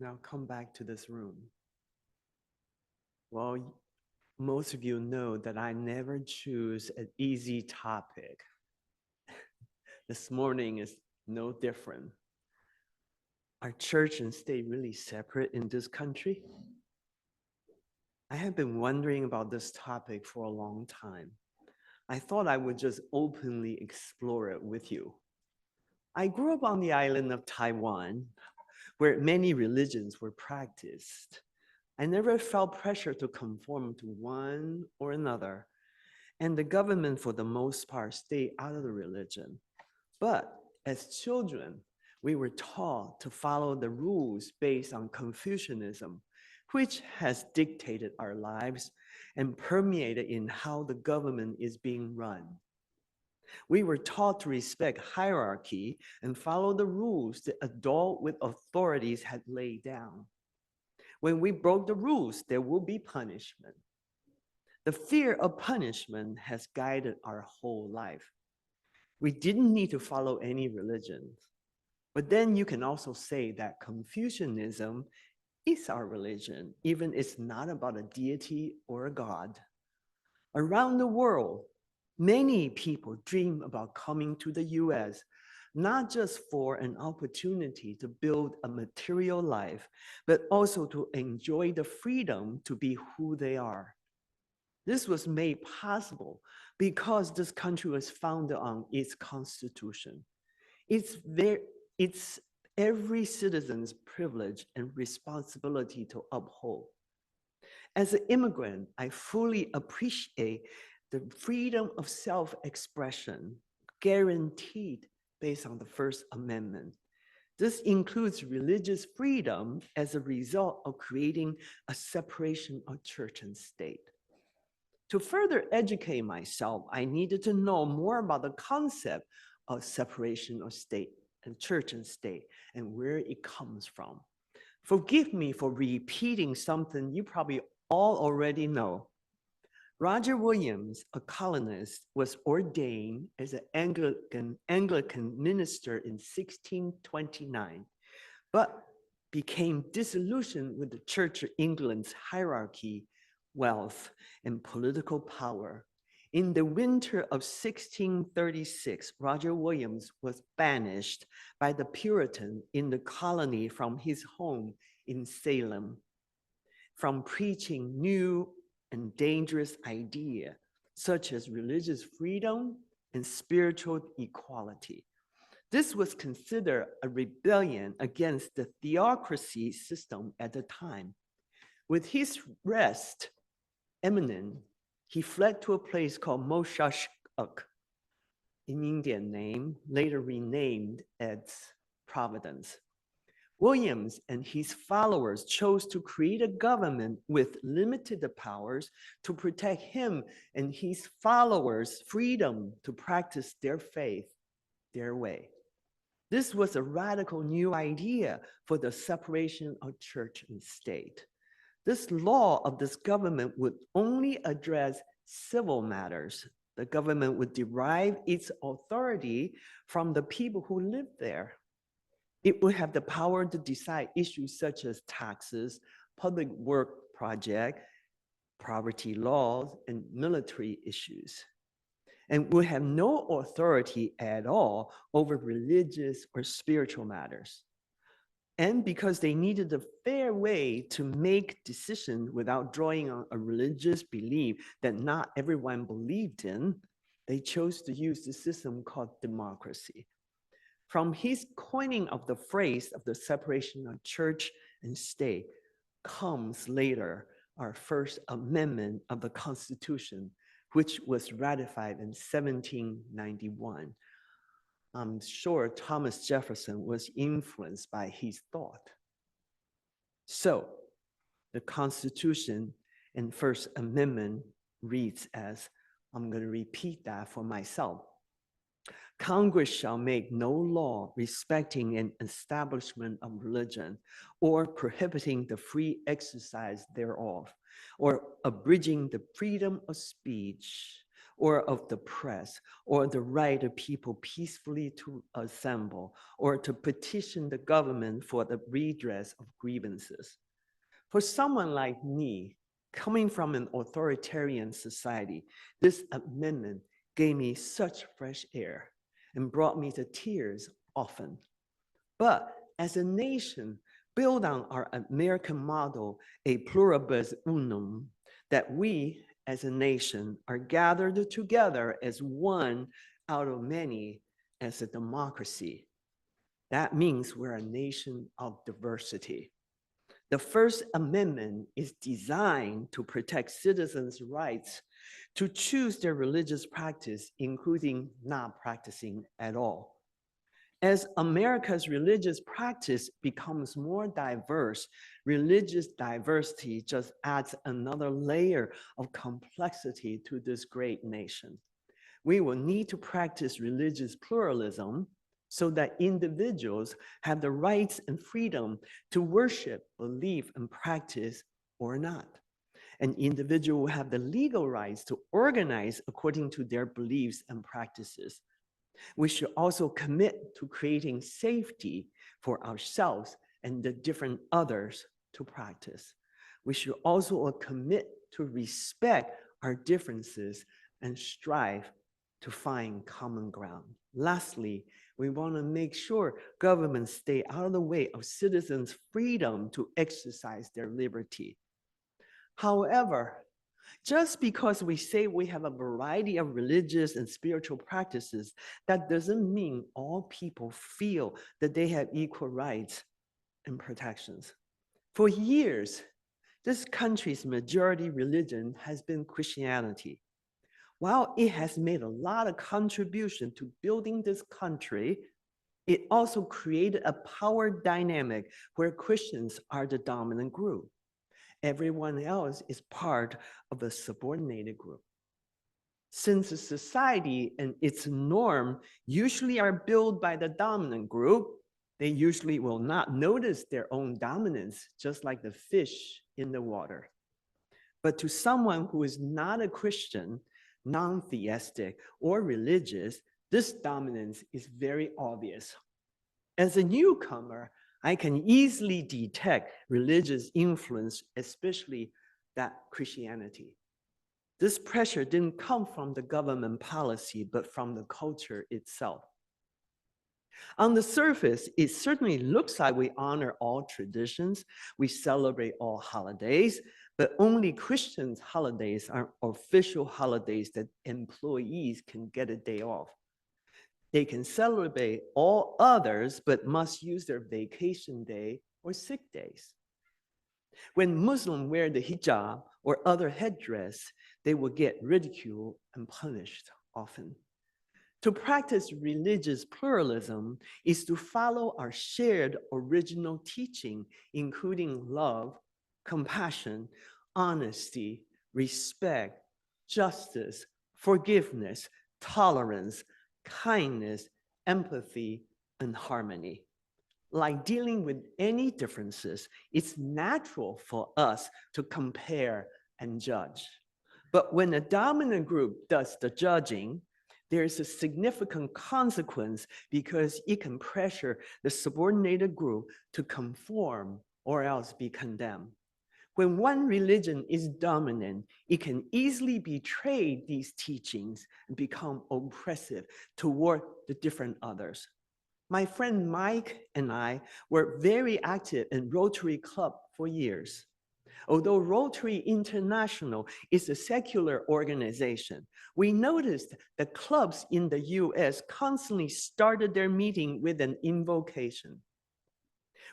Now come back to this room. Well, most of you know that I never choose an easy topic. This morning is no different. Are church and state really separate in this country? I have been wondering about this topic for a long time. I thought I would just openly explore it with you. I grew up on the island of Taiwan, where many religions were practiced. I never felt pressure to conform to one or another, and the government, for the most part, stayed out of the religion. But as children, we were taught to follow the rules based on Confucianism, which has dictated our lives and permeated in how the government is being run. We were taught to respect hierarchy and follow the rules the adult with authorities had laid down. When we broke the rules, there will be punishment. The fear of punishment has guided our whole life. We didn't need to follow any religion. But then you can also say that Confucianism is our religion, even if it's not about a deity or a god. Around the world, many people dream about coming to the US, not just for an opportunity to build a material life, but also to enjoy the freedom to be who they are. This was made possible because this country was founded on its constitution. It's every citizen's privilege and responsibility to uphold. As an immigrant, I fully appreciate the freedom of self-expression guaranteed based on the First Amendment. This includes religious freedom as a result of creating a separation of church and state. To further educate myself, I needed to know more about the concept of separation of state and church and state and where it comes from. Forgive me for repeating something you probably all already know. Roger Williams, a colonist, was ordained as an Anglican minister in 1629, but became disillusioned with the Church of England's hierarchy, wealth, and political power. In the winter of 1636, Roger Williams was banished by the Puritans in the colony from his home in Salem, from preaching new and dangerous ideas such as religious freedom and spiritual equality. This was considered a rebellion against the theocracy system at the time. With his rest imminent, he fled to a place called Moshashuk, an Indian name, later renamed as Providence. Williams and his followers chose to create a government with limited powers to protect him and his followers' freedom to practice their faith their way. This was a radical new idea for the separation of church and state. This law of this government would only address civil matters. The government would derive its authority from the people who lived there. It would have the power to decide issues such as taxes, public work projects, poverty laws, and military issues, and would have no authority at all over religious or spiritual matters. And because they needed a fair way to make decisions without drawing on a religious belief that not everyone believed in, they chose to use the system called democracy. From his coining of the phrase of the separation of church and state comes later our First Amendment of the Constitution, which was ratified in 1791. I'm sure Thomas Jefferson was influenced by his thought. So the Constitution and First Amendment reads as, I'm going to repeat that for myself. Congress shall make no law respecting an establishment of religion or prohibiting the free exercise thereof, or abridging the freedom of speech, or of the press, or the right of people peacefully to assemble, or to petition the government for the redress of grievances. For someone like me, coming from an authoritarian society, this amendment gave me such fresh air and brought me to tears often. But as a nation, built on our American model, a pluribus unum, that we as a nation are gathered together as one out of many as a democracy. That means we're a nation of diversity. The First Amendment is designed to protect citizens' rights to choose their religious practice, including not practicing at all. As America's religious practice becomes more diverse, religious diversity just adds another layer of complexity to this great nation. We will need to practice religious pluralism so that individuals have the rights and freedom to worship, believe, and practice or not. An individual will have the legal rights to organize according to their beliefs and practices. We should also commit to creating safety for ourselves and the different others to practice. We should also commit to respect our differences and strive to find common ground. Lastly, we want to make sure governments stay out of the way of citizens' freedom to exercise their liberty. However, just because we say we have a variety of religious and spiritual practices, that doesn't mean all people feel that they have equal rights and protections. For years, this country's majority religion has been Christianity. While it has made a lot of contribution to building this country, it also created a power dynamic where Christians are the dominant group. Everyone else is part of a subordinated group. Since a society and its norm usually are built by the dominant group, they usually will not notice their own dominance, just like the fish in the water. But to someone who is not a Christian, non-theistic, or religious, this dominance is very obvious. As a newcomer, I can easily detect religious influence, especially that Christianity. This pressure didn't come from the government policy, but from the culture itself. On the surface, it certainly looks like we honor all traditions, we celebrate all holidays, but only Christians' holidays are official holidays that employees can get a day off. They can celebrate all others, but must use their vacation day or sick days. When Muslims wear the hijab or other headdress, they will get ridiculed and punished often. To practice religious pluralism is to follow our shared original teaching, including love, compassion, honesty, respect, justice, forgiveness, tolerance, kindness, empathy, and harmony. Like dealing with any differences, it's natural for us to compare and judge. But when a dominant group does the judging, there is a significant consequence because it can pressure the subordinated group to conform or else be condemned. When one religion is dominant, it can easily betray these teachings and become oppressive toward the different others. My friend Mike and I were very active in Rotary Club for years. Although Rotary International is a secular organization, we noticed that clubs in the US constantly started their meeting with an invocation.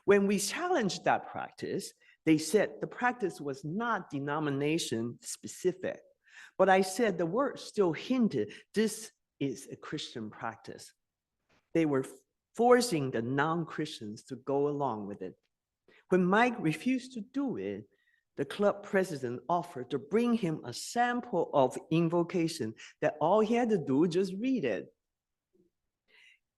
When we challenged that practice, they said the practice was not denomination specific. But I said the word still hinted this is a Christian practice. They were forcing the non-Christians to go along with it. When Mike refused to do it, the club president offered to bring him a sample of invocation that all he had to do was just read it.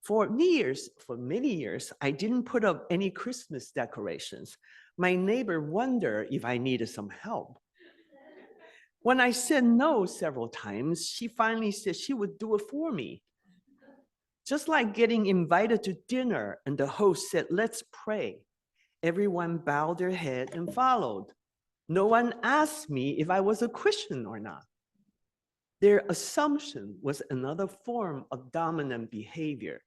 For many years, I didn't put up any Christmas decorations. My neighbor wondered if I needed some help. When I said no several times, she finally said she would do it for me. Just like getting invited to dinner and the host said, let's pray. Everyone bowed their head and followed. No one asked me if I was a Christian or not. Their assumption was another form of dominant behavior.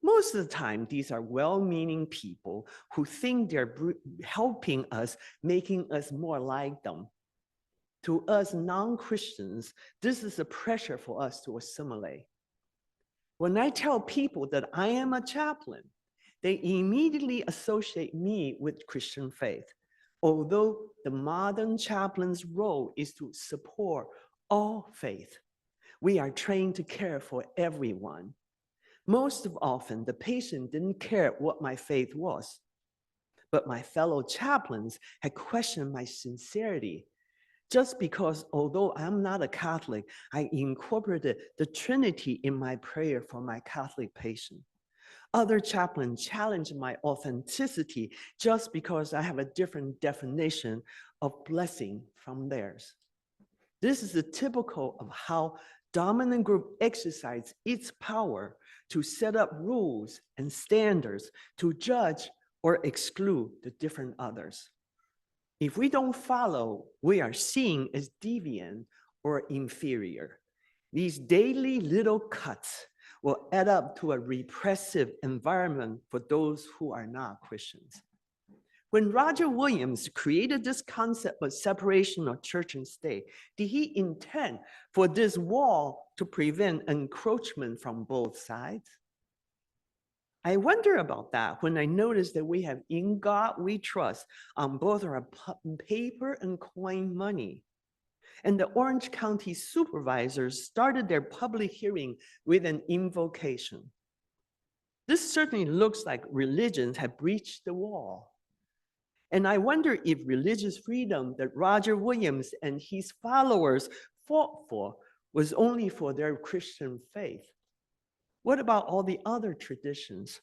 Most of the time, these are well-meaning people who think they're helping us, making us more like them. To us non-Christians, this is a pressure for us to assimilate. When I tell people that I am a chaplain, they immediately associate me with Christian faith, although the modern chaplain's role is to support all faith. We are trained to care for everyone. Most often, the patient didn't care what my faith was, but my fellow chaplains had questioned my sincerity. Just because, although I'm not a Catholic, I incorporated the Trinity in my prayer for my Catholic patient. Other chaplains challenged my authenticity just because I have a different definition of blessing from theirs. This is typical of how dominant group exercise its power to set up rules and standards to judge or exclude the different others. If we don't follow, we are seen as deviant or inferior. These daily little cuts will add up to a repressive environment for those who are not Christians. When Roger Williams created this concept of separation of church and state, did he intend for this wall to prevent encroachment from both sides? I wonder about that when I notice that we have "In God We Trust" on both our paper and coin money. And the Orange County supervisors started their public hearing with an invocation. This certainly looks like religions have breached the wall. And I wonder if religious freedom that Roger Williams and his followers fought for was only for their Christian faith. What about all the other traditions?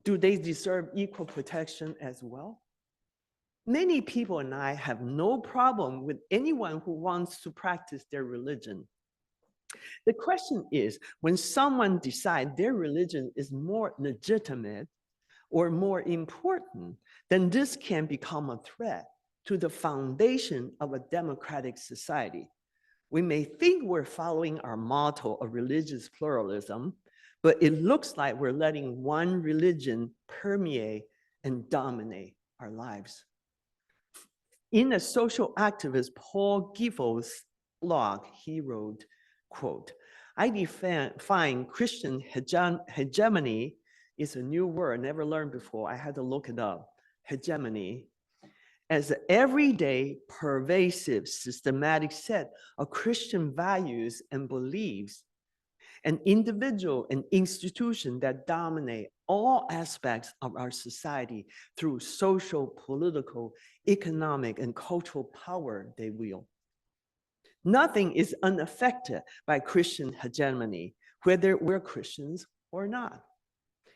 Do they deserve equal protection as well? Many people and I have no problem with anyone who wants to practice their religion. The question is, when someone decides their religion is more legitimate or more important, then this can become a threat to the foundation of a democratic society. We may think we're following our motto of religious pluralism, but it looks like we're letting one religion permeate and dominate our lives. In a social activist Paul Gifford's blog, he wrote, quote, "I define Christian hegemony," is a new word, never learned before. I had to look it up. Hegemony, as an everyday, pervasive, systematic set of Christian values and beliefs, an individual and institution that dominate all aspects of our society through social, political, economic, and cultural power they wield. Nothing is unaffected by Christian hegemony, whether we're Christians or not,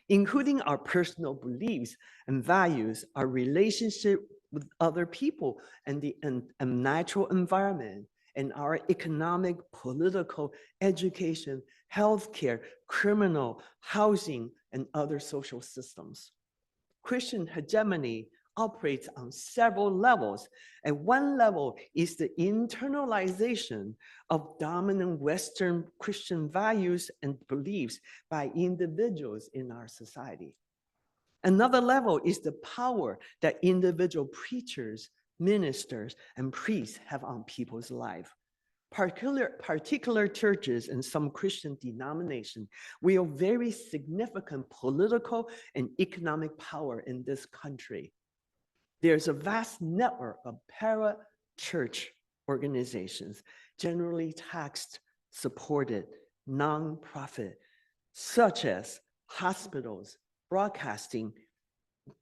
including our personal beliefs and values, our relationship with other people and the natural environment, and our economic, political, education, healthcare, criminal, housing, and other social systems. Christian hegemony operates on several levels, and one level is the internalization of dominant Western Christian values and beliefs by individuals in our society. Another level is the power that individual preachers, ministers, and priests have on people's life. Particular churches and some Christian denominations wield very significant political and economic power in this country. There's a vast network of para-church organizations, generally tax-supported, nonprofit, such as hospitals, broadcasting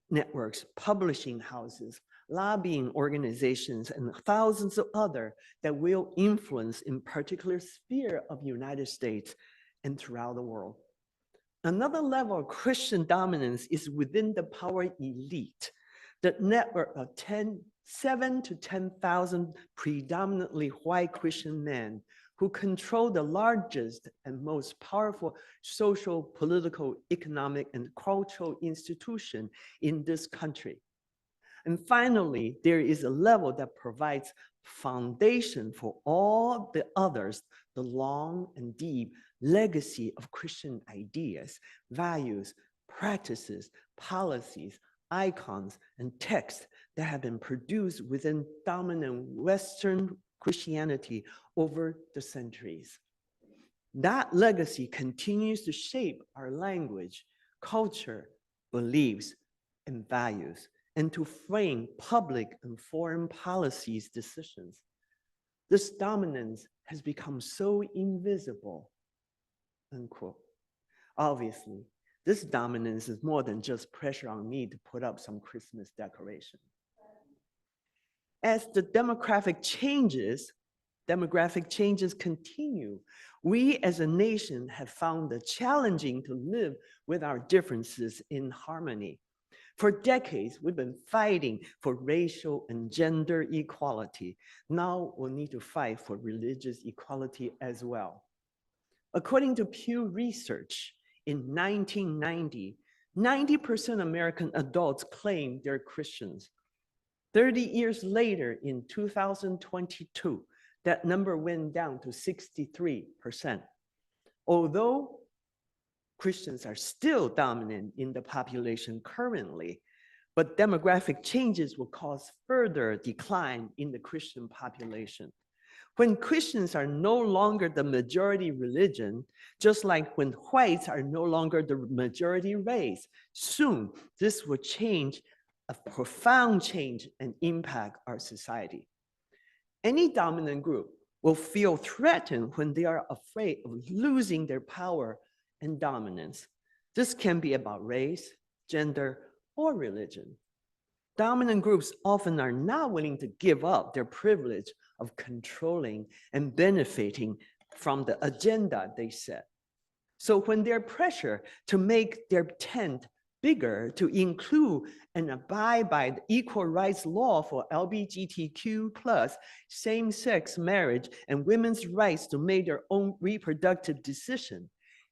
networks, publishing houses, lobbying organizations, and thousands of others that will influence in particular sphere of the United States and throughout the world. Another level of Christian dominance is within the power elite, the network of 10 7,000 to 10,000 predominantly white Christian men who control the largest and most powerful social, political, economic, and cultural institution in this country. And finally, there is a level that provides foundation for all the others, the long and deep legacy of Christian ideas, values, practices, policies, icons, and texts that have been produced within dominant Western Christianity over the centuries. That legacy continues to shape our language, culture, beliefs, and values, and to frame public and foreign policies decisions. This dominance has become so invisible, unquote. Obviously, this dominance is more than just pressure on me to put up some Christmas decoration. As the demographic changes continue, we as a nation have found it challenging to live with our differences in harmony. For decades, we've been fighting for racial and gender equality. Now we'll need to fight for religious equality as well. According to Pew Research, in 1990, 90% American adults claimed they're Christians. 30 years later, in 2022, that number went down to 63%. Although Christians are still dominant in the population currently, but demographic changes will cause further decline in the Christian population. When Christians are no longer the majority religion, just like when whites are no longer the majority race, soon this will change, a profound change, and impact our society. Any dominant group will feel threatened when they are afraid of losing their power and dominance. This can be about race, gender, or religion. Dominant groups often are not willing to give up their privilege of controlling and benefiting from the agenda they set. So when they're pressured to make their tent bigger to include and abide by the equal rights law for LGBTQ+, same-sex marriage, and women's rights to make their own reproductive decision,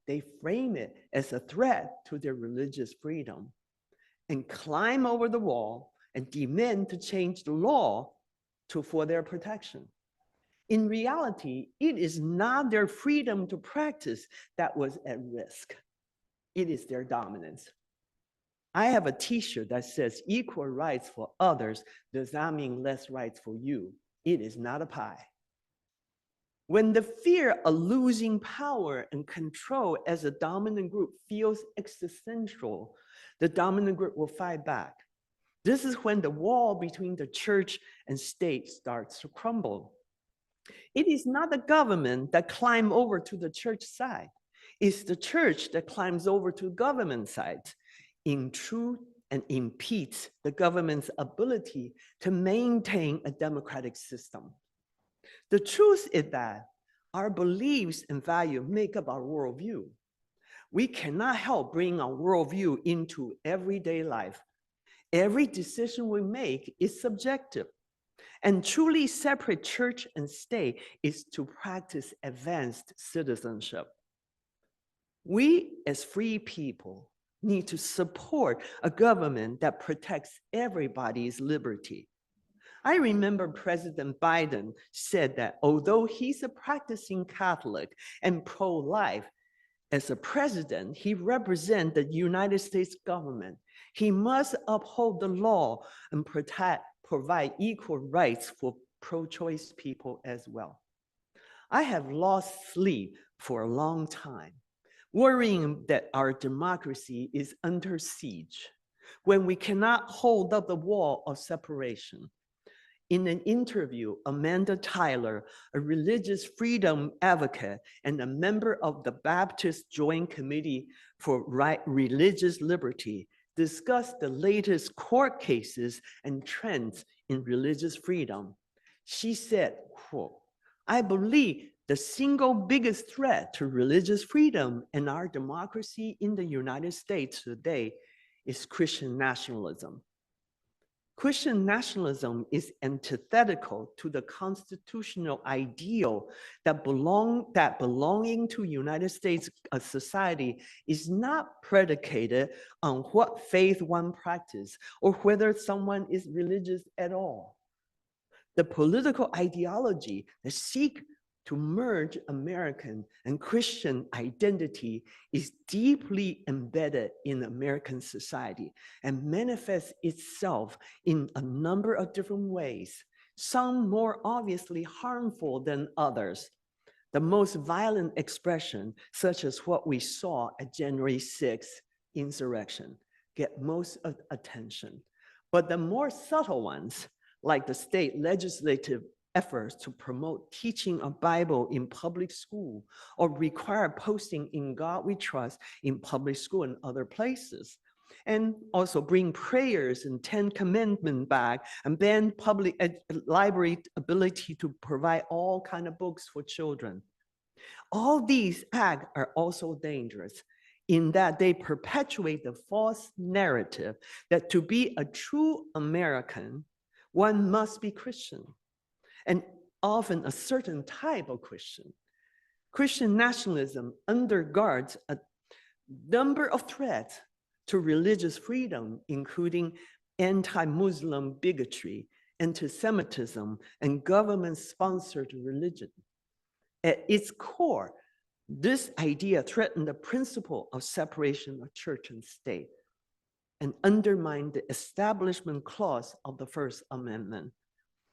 they frame it as a threat to their religious freedom and climb over the wall and demand to change the law for their protection. In reality, it is not their freedom to practice that was at risk. It is their dominance. I have a t-shirt that says equal rights for others does not mean less rights for you. It is not a pie. When the fear of losing power and control as a dominant group feels existential, the dominant group will fight back. This is when the wall between the church and state starts to crumble. It is not the government that climbs over to the church side. It's the church that climbs over to government side, intrudes and impedes the government's ability to maintain a democratic system. The truth is that our beliefs and values make up our worldview. We cannot help bring our worldview into everyday life. Every decision we make is subjective. And truly separate church and state is to practice advanced citizenship. We as free people need to support a government that protects everybody's liberty. I remember President Biden said that although he's a practicing Catholic and pro-life, as a president, he represents the United States government. He must uphold the law and provide equal rights for pro-choice people as well. I have lost sleep for a long time, worrying that our democracy is under siege when we cannot hold up the wall of separation. In an interview, Amanda Tyler, a religious freedom advocate and a member of the Baptist Joint Committee for Religious Liberty, discussed the latest court cases and trends in religious freedom. She said, quote, "I believe the single biggest threat to religious freedom and our democracy in the United States today is Christian nationalism. Christian nationalism is antithetical to the constitutional ideal that belonging to United States society is not predicated on what faith one practices or whether someone is religious at all. The political ideology that seeks to merge American and Christian identity is deeply embedded in American society and manifests itself in a number of different ways, some more obviously harmful than others. The most violent expression, such as what we saw at January 6th insurrection, get most of the attention. But the more subtle ones, like the state legislative efforts to promote teaching of Bible in public school or require posting in God we trust in public school and other places, and also bring prayers and 10 Commandments back and ban public library ability to provide all kinds of books for children. All these acts are also dangerous in that they perpetuate the false narrative that to be a true American, one must be Christian, and often a certain type of Christian. Christian nationalism undergirds a number of threats to religious freedom, including anti-Muslim bigotry, anti-Semitism, and government-sponsored religion. At its core, this idea threatened the principle of separation of church and state and undermined the establishment clause of the First Amendment.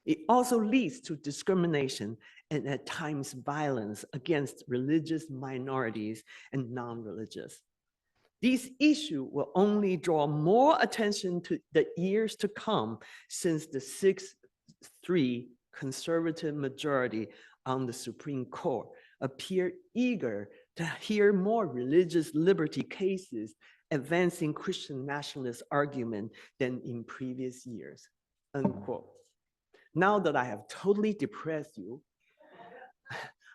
It also leads to discrimination and at times violence against religious minorities and non-religious. These issues will only draw more attention to the years to come since the 6-3 conservative majority on the Supreme Court appear eager to hear more religious liberty cases advancing Christian nationalist argument than in previous years, unquote. Now that I have totally depressed you,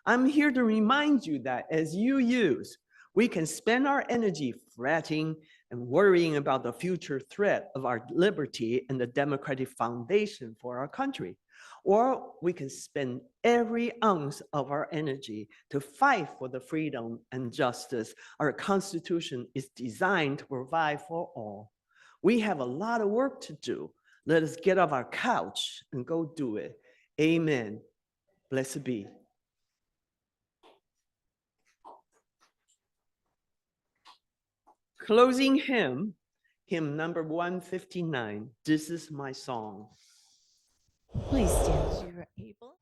I'm here to remind you that as you use, we can spend our energy fretting and worrying about the future threat of our liberty and the democratic foundation for our country. Or we can spend every ounce of our energy to fight for the freedom and justice our Constitution is designed to provide for all. We have a lot of work to do. Let us get off our couch and go do it. Amen. Blessed be. Closing hymn, hymn number 159, This Is My Song. Please stand as you are able.